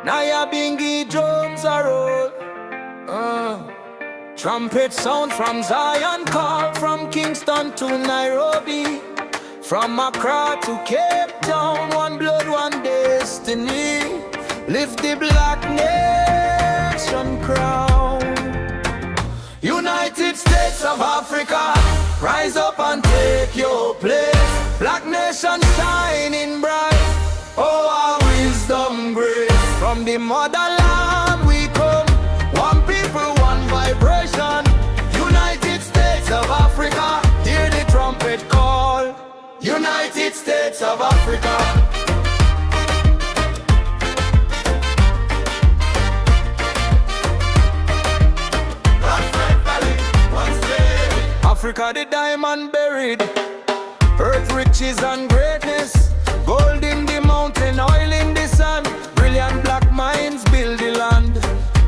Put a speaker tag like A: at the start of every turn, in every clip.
A: Nyabingi drums are roll. Trumpet sound from Zion, call from Kingston to Nairobi, from Accra to Cape Town. One blood, one destiny. Lift the black nation crown. United States of Africa, rise up and take your place. Black nation shining bright, oh our wisdom grace. From the motherland we come, one people, one vibration. United States of Africa, hear the trumpet call. United States of Africa. Africa the diamond buried, earth riches and greatness. Gold in the mountain, oil in the sun. Brilliant black minds build the land.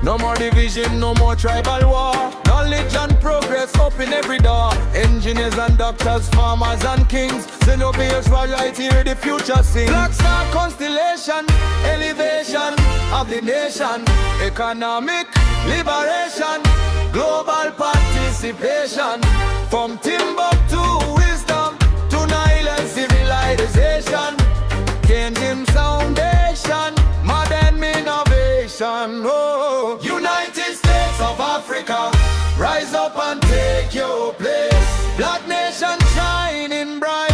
A: No more division, no more tribal war. Knowledge and progress open every door. Engineers and doctors, farmers and kings. Xenobians right here the future sing. Black star constellation, elevation of the nation. Economic liberation, global participation. From Timbuktu wisdom to Nile and civilization. Kingdom foundation, modern innovation. Oh, United States of Africa, rise up and take your place. Black nation shining bright,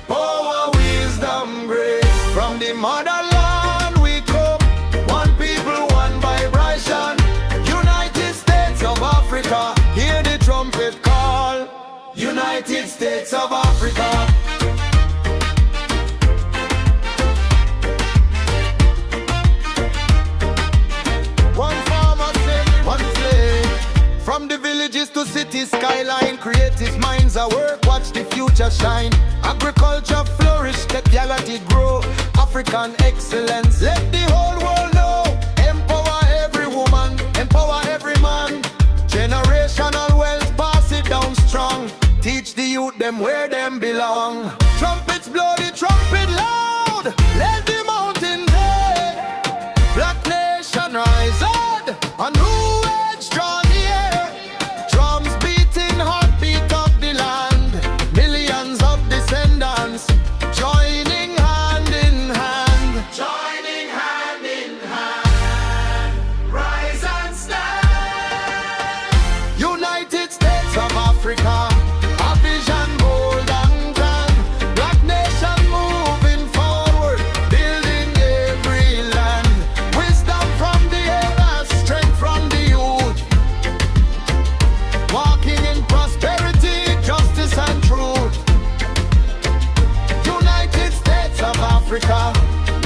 A: power, wisdom, grace. From the motherland we come, one people, one vibration. United States of Africa, hear the trumpet call. United States of Africa. From the villages to cities, skyline, creative minds at work, watch the future shine. Agriculture flourish, technology grow, African excellence, let the whole world know. Empower every woman, empower every man. Generational wealth, pass it down strong. Teach the youth them where them belong. Trumpets blow the trumpet loud, let the mountain day. Black nation rise up, a new age draw. Joining hand in hand, joining hand in hand, rise and stand. United States of Africa, a vision bold and grand. Black nation moving forward, building every land. Wisdom from the elders, strength from the youth. Walking in prosperity, justice and truth. Africa,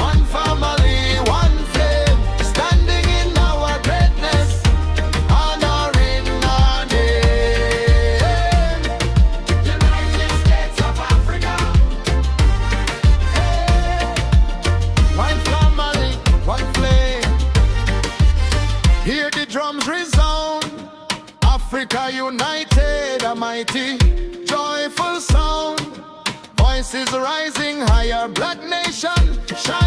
A: one family, one flame, standing in our greatness, honoring our name. United States of Africa, hey. One family, one flame. Hear the drums resound. Africa united, a mighty, joyful sound. Voices rising higher, black nation shine.